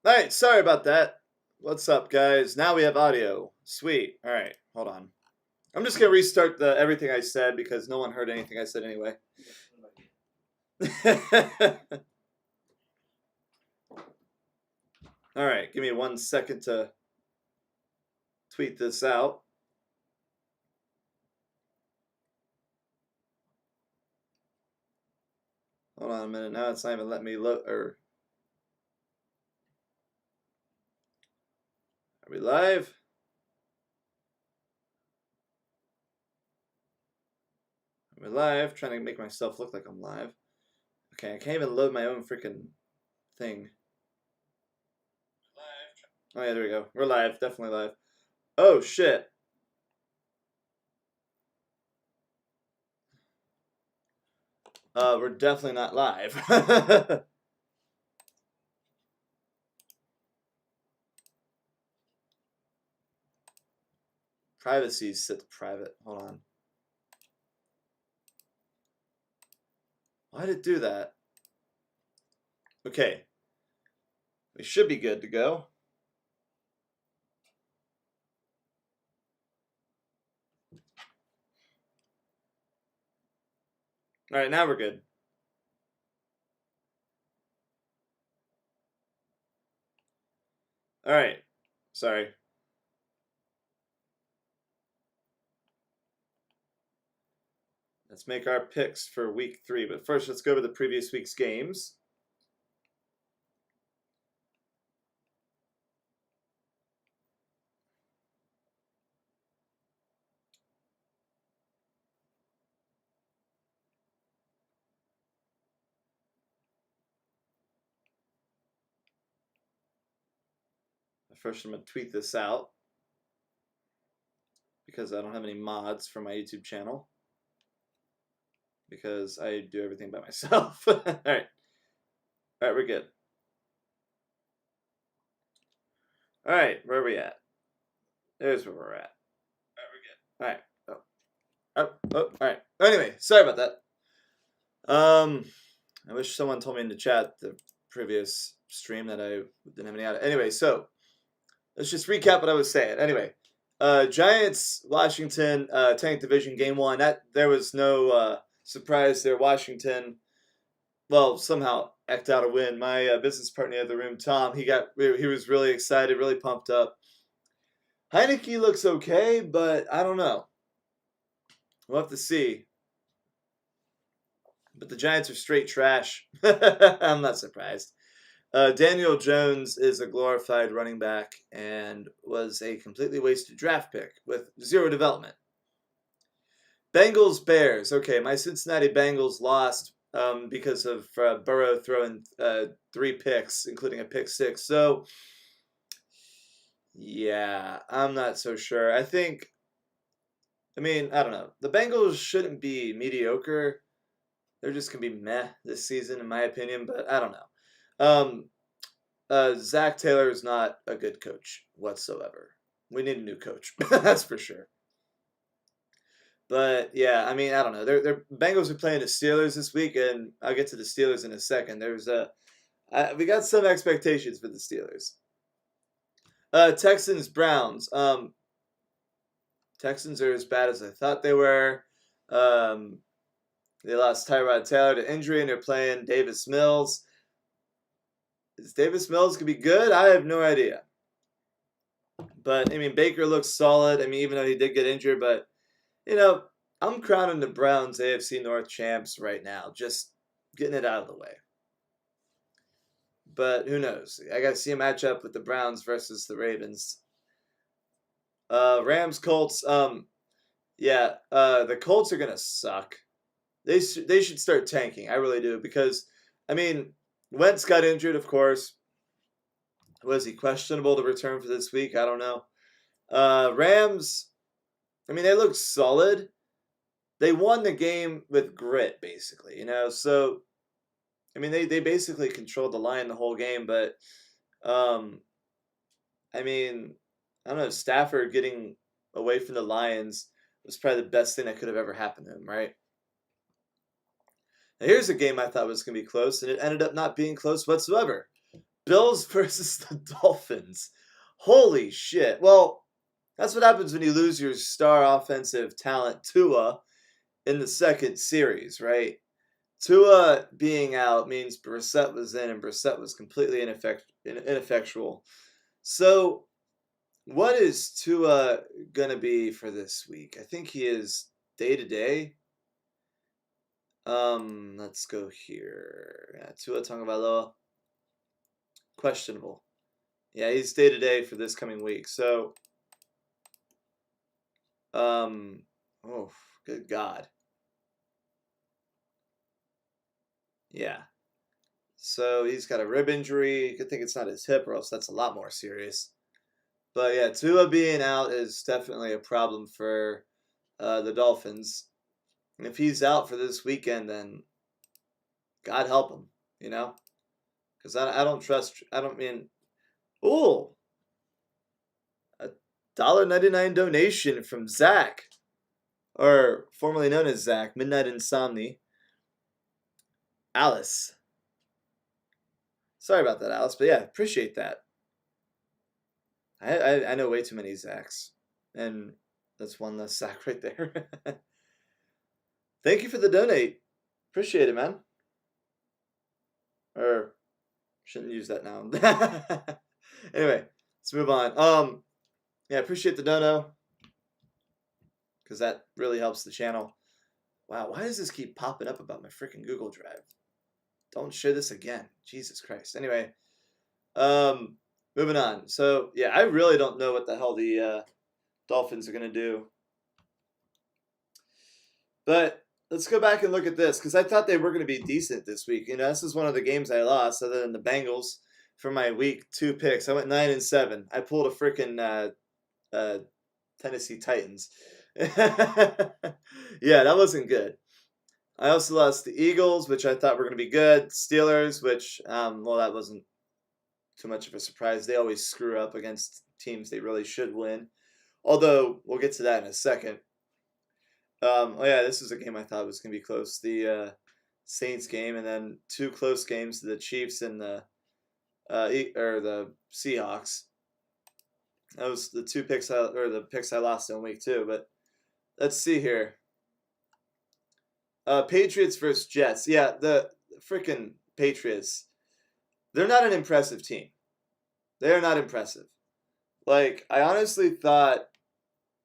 Alright, sorry about that. What's up, guys? Now we have audio. Sweet. Alright, hold on. I'm just gonna restart everything I said because no one heard anything I said anyway. Alright, give me 1 second to tweet this out. Hold on a minute. Now it's not even letting me look. Are we live? Are we live? Trying to make myself look like I'm live. Okay, I can't even load my own freaking thing. Oh yeah, there we go. We're live. Definitely live. Oh shit. We're definitely not live. Privacy is set to private. Hold on. Why did it do that? Okay. We should be good to go. Alright, now we're good. Alright. Sorry. Let's make our picks for week 3. But first, let's go over the previous week's games. First, I'm going to tweet this out because I don't have any mods for my YouTube channel because I do everything by myself. Alright, we're good. Alright, where are we at? There's where we're at. Alright, we're good. Alright. Alright. Anyway, sorry about that. I wish someone told me in the chat the previous stream that I didn't have any out. Anyway, so let's just recap what I was saying. Anyway, Giants, Washington, Tank Division Game 1. There was no surprise there. Washington, well, somehow eked out a win. My business partner in the room, Tom, he was really excited, really pumped up. Heineke looks okay, but I don't know. We'll have to see. But the Giants are straight trash. I'm not surprised. Daniel Jones is a glorified running back and was a completely wasted draft pick with 0 development. Bengals, Bears. Okay, my Cincinnati Bengals lost because of Burrow throwing 3 picks, including a pick 6. So, yeah, I'm not so sure. I don't know. The Bengals shouldn't be mediocre. They're just going to be meh this season, in my opinion, but I don't know. Zach Taylor is not a good coach whatsoever. We need a new coach. That's for sure. But yeah, I don't know. Their Bengals are playing the Steelers this week, and I'll get to the Steelers in a second. We got some expectations for the Steelers. Texans, Browns. Texans are as bad as I thought they were. They lost Tyrod Taylor to injury, and they're playing Davis Mills. Is Davis Mills going to be good? I have no idea. But, Baker looks solid. Even though he did get injured. But, I'm crowning the Browns AFC North champs right now. Just getting it out of the way. But who knows? I got to see a matchup with the Browns versus the Ravens. Rams, Colts. The Colts are going to suck. They should start tanking. I really do. Because, Wentz got injured, of course. Was he questionable to return for this week? I don't know. Rams, they look solid. They won the game with grit, basically, So, they basically controlled the line the whole game, but, I don't know, Stafford getting away from the Lions was probably the best thing that could have ever happened to him, right? Now, here's a game I thought was going to be close, and it ended up not being close whatsoever. Bills versus the Dolphins. Holy shit. Well, that's what happens when you lose your star offensive talent, Tua, in the second series, right? Tua being out means Brissett was in, and Brissett was completely ineffectual. So, what is Tua going to be for this week? I think he is day to day. Let's go here. Yeah, Tua Tagovailoa, questionable. Yeah, he's day to day for this coming week. So, oh, good God. Yeah. So he's got a rib injury. Good thing it's not his hip, or else that's a lot more serious. But yeah, Tua being out is definitely a problem for the Dolphins. And if he's out for this weekend, then God help him, you know? Because I don't trust, I don't mean, ooh, a $1.99 donation from Zach, or formerly known as Zach, Midnight Insomni. Alice. Sorry about that, Alice, but yeah, appreciate that. I know way too many Zachs, and that's one less Zach right there. Thank you for the donate. Appreciate it, man. Or shouldn't use that now. Anyway, let's move on. Yeah, appreciate the dono, because that really helps the channel. Wow, why does this keep popping up about my freaking Google Drive? Don't share this again. Jesus Christ. Anyway, moving on. So yeah, I really don't know what the hell the Dolphins are gonna do. But let's go back and look at this, because I thought they were going to be decent this week. You know, this is one of the games I lost, other than the Bengals, for my week 2 picks. I went 9-7. I pulled a freaking Tennessee Titans. Yeah, that wasn't good. I also lost the Eagles, which I thought were going to be good. Steelers, which, well, that wasn't too much of a surprise. They always screw up against teams they really should win. Although, we'll get to that in a second. Oh yeah, this is a game I thought was going to be close. The Saints game, and then 2 close games, the Chiefs and the Seahawks. That was the picks I lost in week 2. But let's see here. Patriots versus Jets. Yeah, the freaking Patriots. They're not an impressive team. They are not impressive. Like, I honestly thought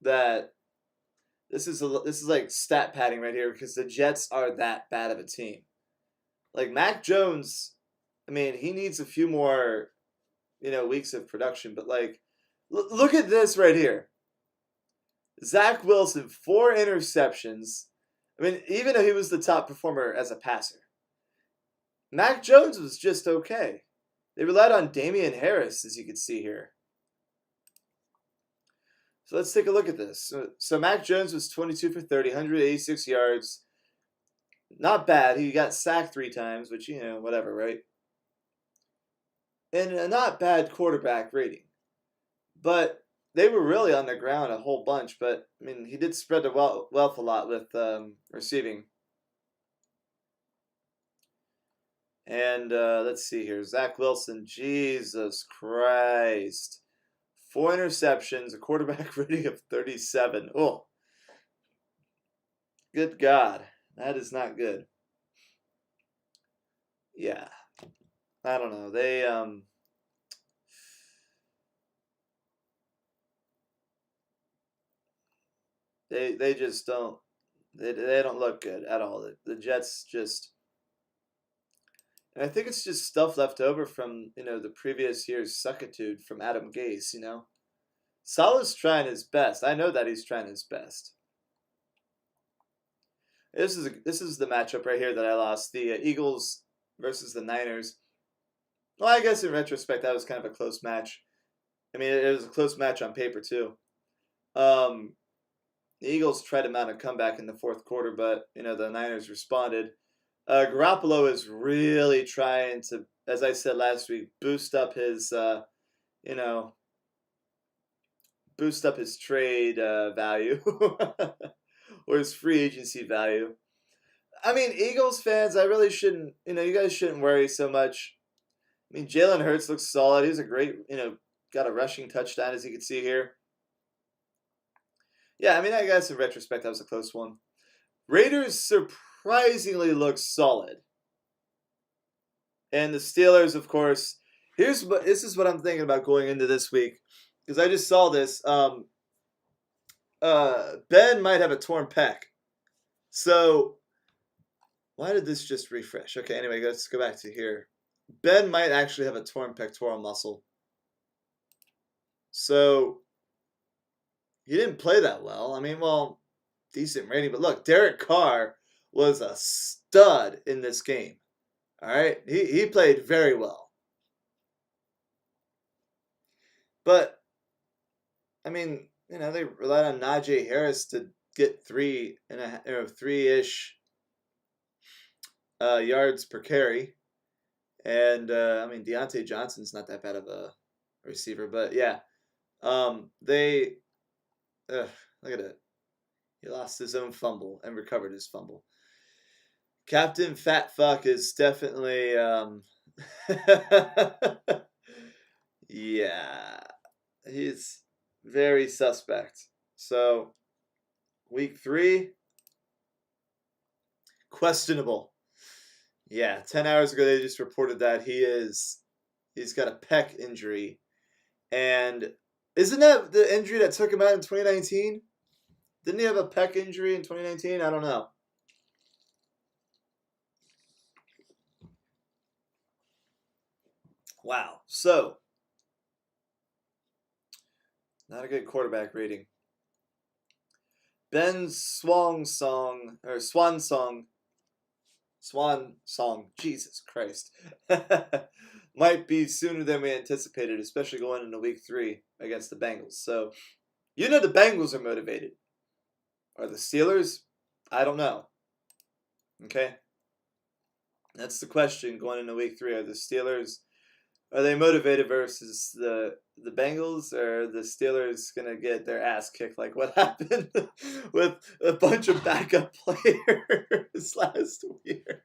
that this is like stat padding right here, because the Jets are that bad of a team. Like, Mac Jones, I mean, he needs a few more, weeks of production. But like, look at this right here. Zach Wilson, 4 interceptions. I mean, even though he was the top performer as a passer, Mac Jones was just okay. They relied on Damian Harris, as you can see here. So let's take a look at this. So Mac Jones was 22 for 30, 186 yards. Not bad. He got sacked 3 times, which, whatever, right? And a not bad quarterback rating. But they were really on the ground a whole bunch. But, I mean, he did spread the wealth a lot with receiving. And let's see here. Zach Wilson, Jesus Christ. 4 interceptions, a quarterback rating of 37. Oh, good God. That is not good. Yeah. I don't know. They just don't, they don't look good at all. The Jets just, and I think it's just stuff left over from, the previous year's suckitude from Adam Gase, Saleh's trying his best. I know that he's trying his best. This is the matchup right here that I lost. The Eagles versus the Niners. Well, I guess in retrospect, that was kind of a close match. I mean, it was a close match on paper, too. The Eagles tried to mount a comeback in the 4th quarter, but, the Niners responded. Garoppolo is really trying to, as I said last week, boost up his trade value or his free agency value. I mean, Eagles fans, I really shouldn't, you guys shouldn't worry so much. I mean, Jalen Hurts looks solid. He's a great, got a rushing touchdown, as you can see here. Yeah, I mean, I guess in retrospect, that was a close one. Raiders surprisingly look solid. And the Steelers, of course. This is what I'm thinking about going into this week, because I just saw this. Ben might have a torn pec. So, why did this just refresh? Okay, anyway, let's go back to here. Ben might actually have a torn pectoral muscle. So, he didn't play that well. I mean, well, decent rating. But look, Derek Carr was a stud in this game. All right? He played very well. But, I mean, they relied on Najee Harris to get 3-ish yards per carry. And, I mean, Deontay Johnson's not that bad of a receiver. But, yeah, look at it. He lost his own fumble and recovered his fumble. Captain Fat Fuck is definitely, yeah, he's very suspect. So, week 3, questionable. Yeah, 10 hours ago they just reported that he's got a pec injury. And isn't that the injury that took him out in 2019? Didn't he have a pec injury in 2019? I don't know. Wow. So, not a good quarterback rating. Ben's Swan Song, Jesus Christ, might be sooner than we anticipated, especially going into week 3 against the Bengals. So, the Bengals are motivated. Are the Steelers? I don't know. Okay? That's the question going into week 3. Are the Steelers, are they motivated versus the Bengals, or are the Steelers going to get their ass kicked like what happened with a bunch of backup players last year?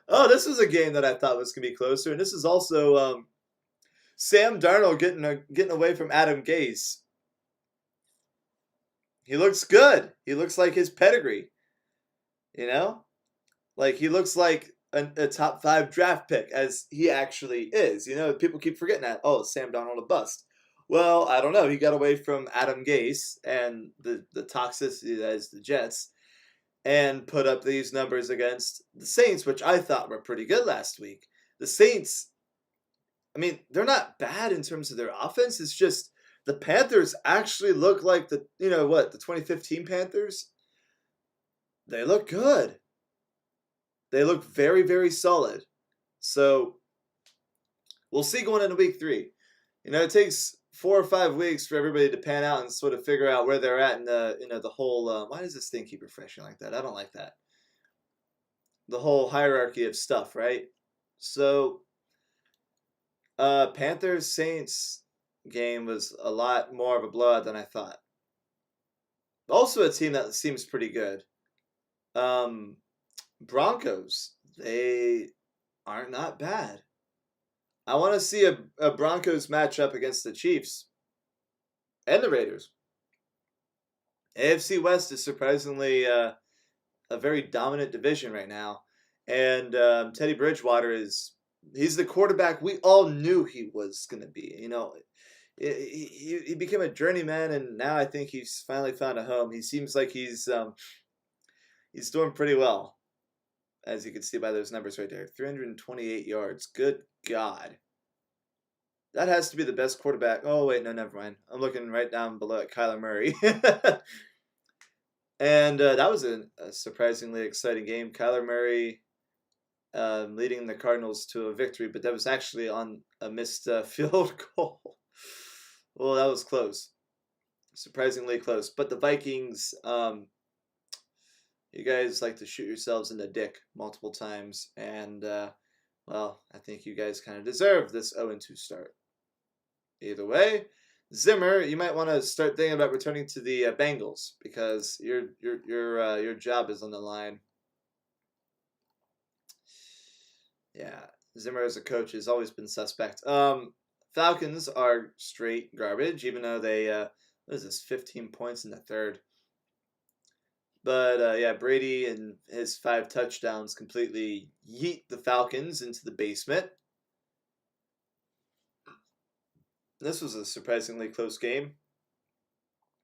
Oh, this was a game that I thought was going to be closer. And this is also Sam Darnold getting away from Adam Gase. He looks good. He looks like his pedigree. Like he looks like a top 5 draft pick, as he actually is. People keep forgetting that. Oh, Sam Darnold a bust. Well, I don't know. He got away from Adam Gase and the toxicity that is the Jets, and put up these numbers against the Saints, which I thought were pretty good last week. The Saints, I mean, they're not bad in terms of their offense. It's just the Panthers actually look like the 2015 Panthers. They look good. They look very, very solid. So, we'll see going into week 3. It takes 4 or 5 weeks for everybody to pan out and sort of figure out where they're at in the whole, why does this thing keep refreshing like that? I don't like that. The whole hierarchy of stuff, right? So, Panthers-Saints game was a lot more of a blowout than I thought. Also a team that seems pretty good. Broncos, they are not bad. I want to see a Broncos matchup against the Chiefs and the Raiders. AFC West is surprisingly a very dominant division right now. And Teddy Bridgewater he's the quarterback we all knew he was going to be. He became a journeyman, and now I think he's finally found a home. He seems like he's doing pretty well, as you can see by those numbers right there. 328 yards. Good God. That has to be the best quarterback. Oh, wait, no, never mind. I'm looking right down below at Kyler Murray. And that was a surprisingly exciting game. Kyler Murray leading the Cardinals to a victory, but that was actually on a missed field goal. Well, that was close. Surprisingly close. But the Vikings, you guys like to shoot yourselves in the dick multiple times. And, well, I think you guys kind of deserve this 0-2 start. Either way, Zimmer, you might want to start thinking about returning to the Bengals, because your job is on the line. Yeah, Zimmer as a coach has always been suspect. Falcons are straight garbage, even though they what is this, 15 points in the third. But yeah, Brady and his 5 touchdowns completely yeet the Falcons into the basement. This was a surprisingly close game.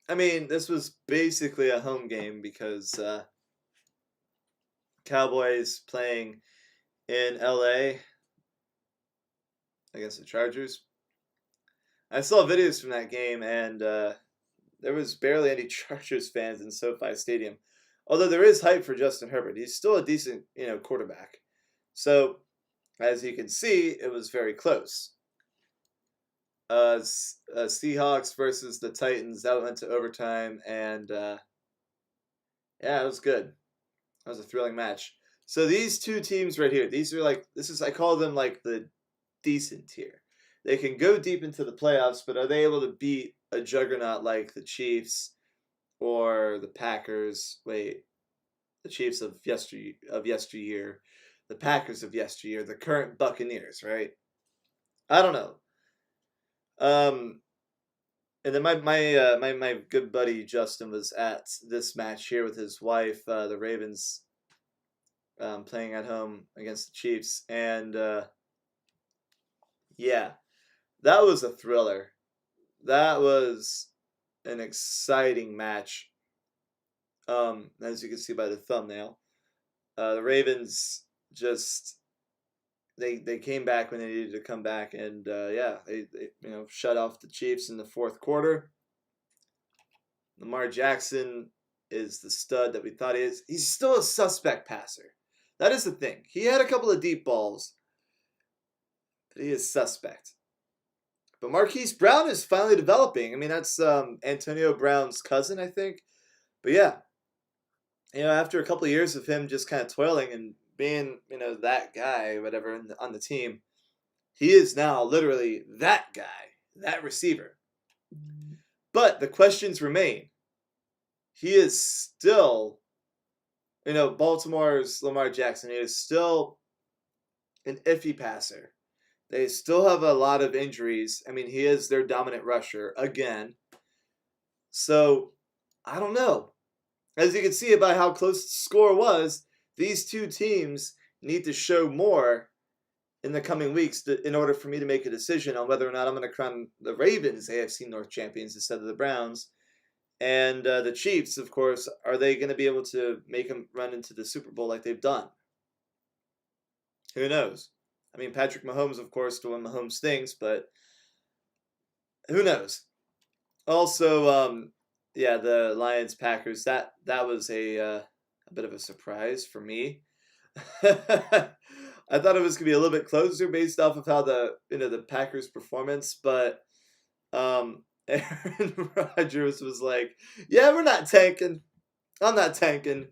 I mean, this was basically a home game because Cowboys playing in LA against the Chargers. I saw videos from that game, and there was barely any Chargers fans in SoFi Stadium. Although there is hype for Justin Herbert. He's still a decent, quarterback. So, as you can see, it was very close. Seahawks versus the Titans, that went to overtime, and yeah, it was good. That was a thrilling match. So these two teams right here, these are I call them like the decent tier. They can go deep into the playoffs, but are they able to beat a juggernaut like the Chiefs or the Packers? Wait, the Chiefs of yesteryear, the Packers of yesteryear, the current Buccaneers, I don't know. And then my good buddy Justin was at this match here with his wife, the Ravens, playing at home against the Chiefs, and yeah, that was a thriller. That was an exciting match. As you can see by the thumbnail, the Ravens just they came back when they needed to come back, and yeah, they shut off the Chiefs in the fourth quarter. Lamar Jackson is the stud that we thought he is. He's still a suspect passer. That is the thing. He had a couple of deep balls, but he is suspect. But Marquise Brown is finally developing. I mean, that's Antonio Brown's cousin, I think. But yeah, after a couple of years of him just kind of toiling and being, that guy, whatever, on the team, he is now literally that guy, that receiver. But the questions remain. He is still, Baltimore's Lamar Jackson. He is still an iffy passer. They still have a lot of injuries. I mean, he is their dominant rusher again. So, I don't know. As you can see by how close the score was, these two teams need to show more in the coming weeks in order for me to make a decision on whether or not I'm going to crown the Ravens AFC North champions instead of the Browns. And the Chiefs, of course, are they going to be able to make them run into the Super Bowl like they've done? Who knows? I mean, Patrick Mahomes, of course, doing Mahomes things, but who knows? Also, yeah, the Lions Packers. That was a bit of a surprise for me. I thought it was gonna be a little bit closer based off of how the Packers' performance, but Aaron Rodgers was like, "Yeah, we're not tanking. I'm not tanking."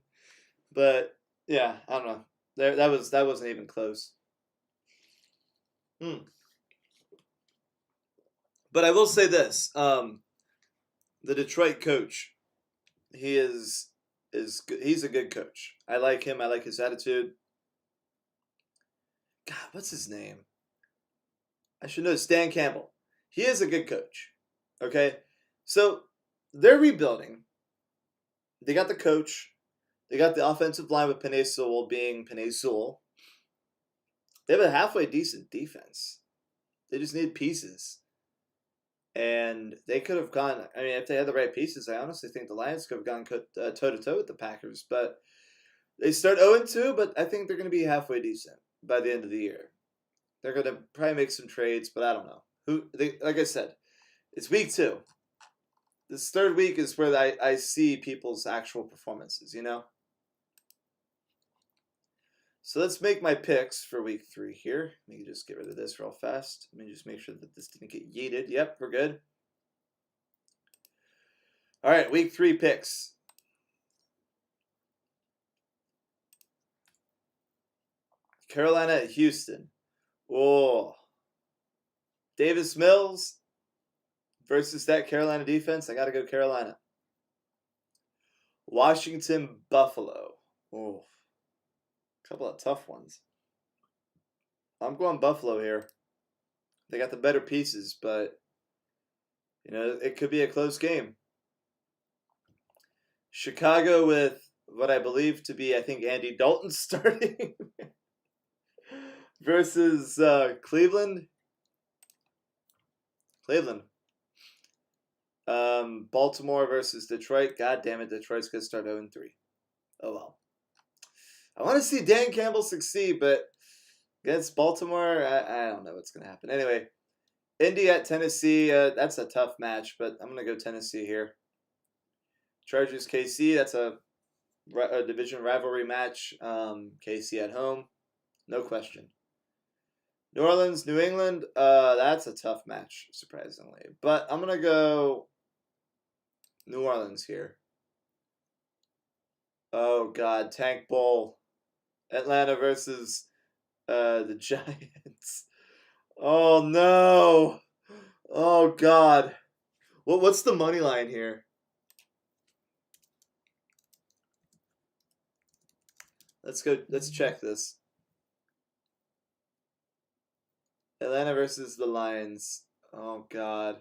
But yeah, I don't know. That wasn't even close. Hmm. But I will say this: the Detroit coach, he is good. He's a good coach. I like him. I like his attitude. God, what's his name? I should know. Stan Campbell. He is a good coach. Okay, so they're rebuilding. They got the coach. They got the offensive line with Penei Sewell being Penei Sewell. They have a halfway decent defense. They just need pieces. And they could have gone. I mean, if they had the right pieces, I honestly think the Lions could have gone toe to toe with the Packers. But they start 0-2, but I think they're going to be halfway decent by the end of the year. They're going to probably make some trades, but I don't know. Like I said, it's week 2. This third week is where I see people's actual performances. So let's make my picks for week 3 here. Let me just get rid of this real fast. Let me just make sure that this didn't get yeeted. Yep, we're good. All right, week 3 picks. Carolina at Houston. Oh. Davis Mills versus that Carolina defense. I got to go Carolina. Washington Buffalo. Oh. Couple of tough ones. I'm going Buffalo here. They got the better pieces, but you know it could be a close game. Chicago with what I believe to be, I think, Andy Dalton starting versus Cleveland. Cleveland. Baltimore versus Detroit. God damn it, Detroit's gonna start 0-3. Oh well. I want to see Dan Campbell succeed, but against Baltimore, I don't know what's gonna happen. Anyway, Indy at Tennessee. That's a tough match, but I'm gonna go Tennessee here. Chargers KC. That's a division rivalry match. KC at home, no question. New Orleans, New England. That's a tough match, surprisingly, but I'm gonna go New Orleans here. Oh God, Tank Bowl, Atlanta versus the Giants. Oh no. Oh God. What's the money line here? Let's go. Let's check this. Atlanta versus the Lions. Oh God.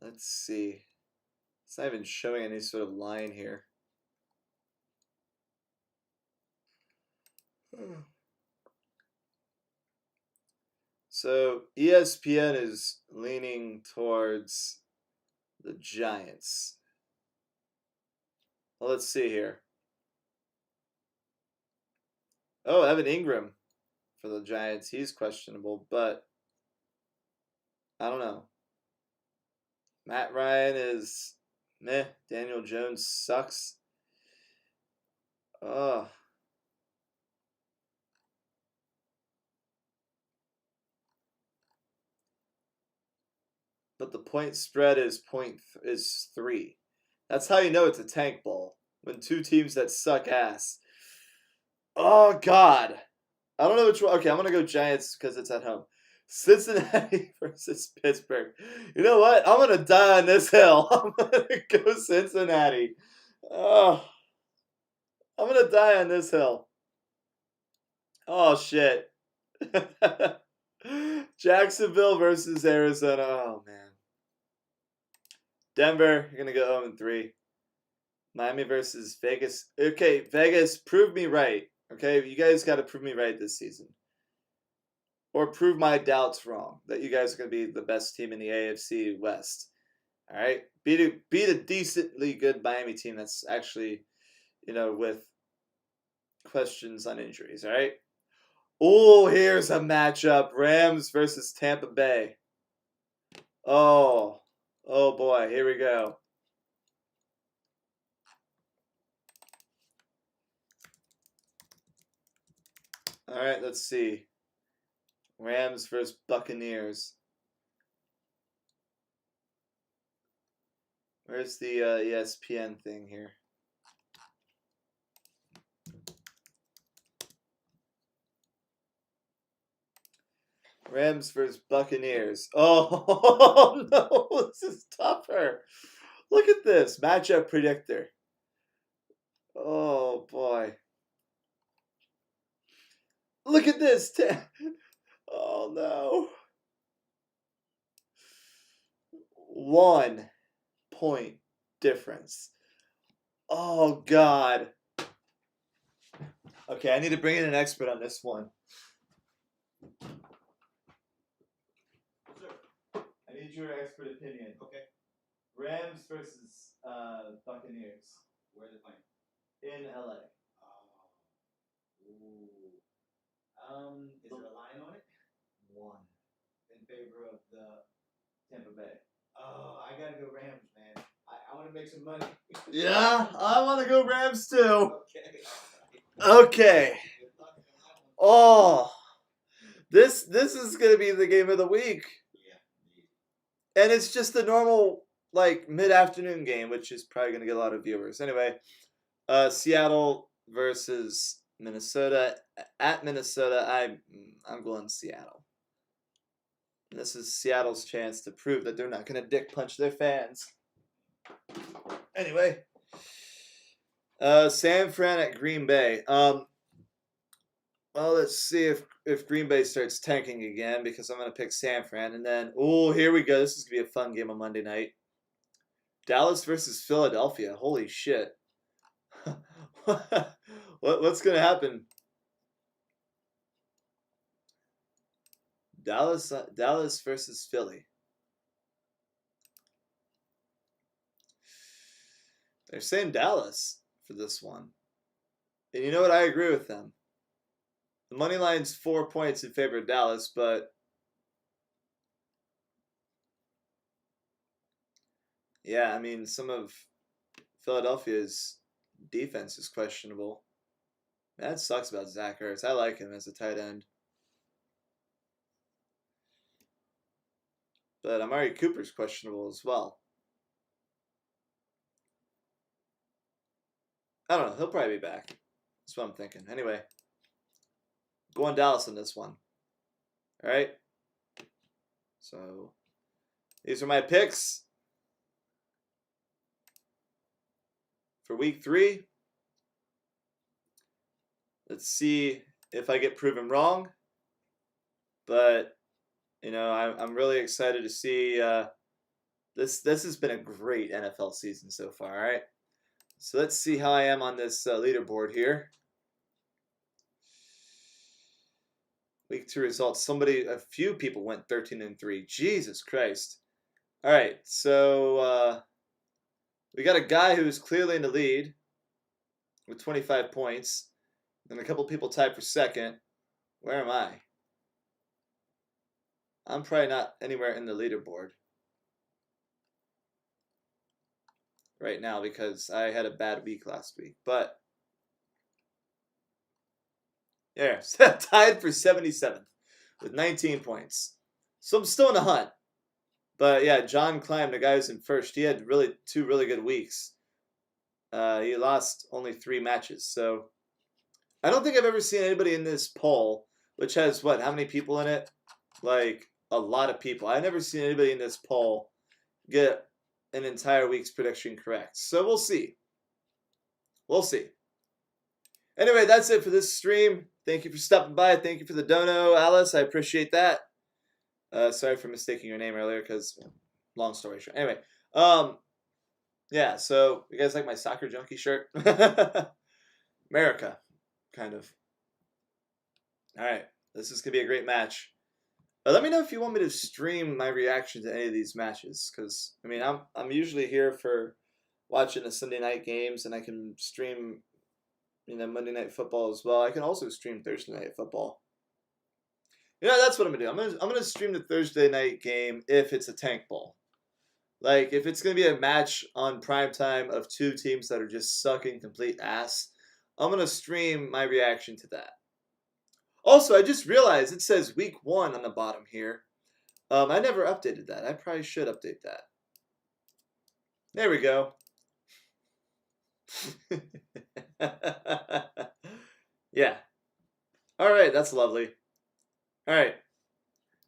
Let's see. It's not even showing any sort of line here. So ESPN is leaning towards the Giants. Well, let's see here. Oh, Evan Ingram for the Giants. He's questionable, but I don't know. Matt Ryan is meh. Daniel Jones sucks. Oh. But the point spread is 3. That's how you know it's a tank bowl. When two teams that suck ass. Oh God. I don't know which one. Okay, I'm gonna go Giants because it's at home. Cincinnati versus Pittsburgh. You know what? I'm gonna die on this hill. I'm gonna go Cincinnati. Oh, I'm gonna die on this hill. Oh shit. Jacksonville versus Arizona. Oh man. Denver, you're gonna go 0-3. Miami versus Vegas. Okay, Vegas, prove me right. Okay, you guys got to prove me right this season, or prove my doubts wrong that you guys are gonna be the best team in the AFC West. All right, beat a decently good Miami team that's actually, you know, with questions on injuries. All right. Oh, here's a matchup: Rams versus Tampa Bay. Oh, oh boy, here we go. All right, let's see. Rams versus Buccaneers. Where's the ESPN thing here? Rams versus Buccaneers. Oh, no, this is tougher. Look at this matchup predictor. Oh, boy. Look at this. Oh, no. 1 point difference. Oh, God. Okay, I need to bring in an expert on this one. I need your expert opinion. Okay. Rams versus Buccaneers. Where are they playing? In LA. Ooh. Is there a line on it? 1 in favor of the Tampa Bay. Oh, I gotta go Rams, man. I want to make some money. Yeah, I want to go Rams too. Okay. Okay. Oh, this is gonna be the game of the week. Yeah. And it's just a normal like mid-afternoon game, which is probably gonna get a lot of viewers. Anyway, Seattle versus Minnesota. At Minnesota, I'm going Seattle. This is Seattle's chance to prove that they're not gonna dick punch their fans. Anyway, San Fran at Green Bay. Well, let's see if Green Bay starts tanking again because I'm gonna pick San Fran, and then oh, here we go. This is gonna be a fun game on Monday night. Dallas versus Philadelphia. Holy shit! What's gonna happen? Dallas versus Philly. They're saying Dallas for this one, and you know what? I agree with them. The money line's 4 points in favor of Dallas, but yeah, I mean, some of Philadelphia's defense is questionable. That sucks about Zach Ertz. I like him as a tight end. But Amari Cooper's questionable as well. I don't know. He'll probably be back. That's what I'm thinking. Anyway, going Dallas in this one. All right. So these are my picks for week 3. Let's see if I get proven wrong. But, you know, I'm really excited to see this has been a great NFL season so far, all right? So let's see how I am on this leaderboard here. Week 2 results. A few people went 13-3. Jesus Christ. All right, so we got a guy who's clearly in the lead with 25 points. And a couple people tied for second. Where am I? I'm probably not anywhere in the leaderboard right now because I had a bad week last week. But yeah, tied for 77th with 19 points. So I'm still in the hunt. But yeah, John Klein, the guy who's in first, he had 2 really good weeks. He lost only 3 matches. So I don't think I've ever seen anybody in this poll, which has what? How many people in it? Like a lot of people. I've never seen anybody in this poll get an entire week's prediction correct. So we'll see. We'll see. Anyway, that's it for this stream. Thank you for stopping by. Thank you for the dono, Alice. I appreciate that. Sorry for mistaking your name earlier because long story short. Anyway, yeah, so you guys like my soccer junkie shirt? America, kind of. All right, this is going to be a great match. Let me know if you want me to stream my reaction to any of these matches because, I mean, I'm usually here for watching the Sunday night games and I can stream, you know, Monday Night Football as well. I can also stream Thursday Night Football. You know, that's what I'm gonna do. I'm gonna stream the Thursday night game if it's a tank bowl. Like if it's gonna be a match on primetime of 2 teams that are just sucking complete ass, I'm gonna stream my reaction to that. Also, I just realized it says week 1 on the bottom here. I never updated that. I probably should update that. There we go. Yeah. All right, that's lovely. All right.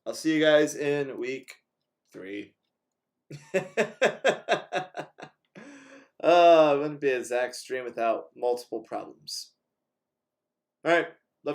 I'll see you guys in week 3. It wouldn't be a Zach stream without multiple problems. All right.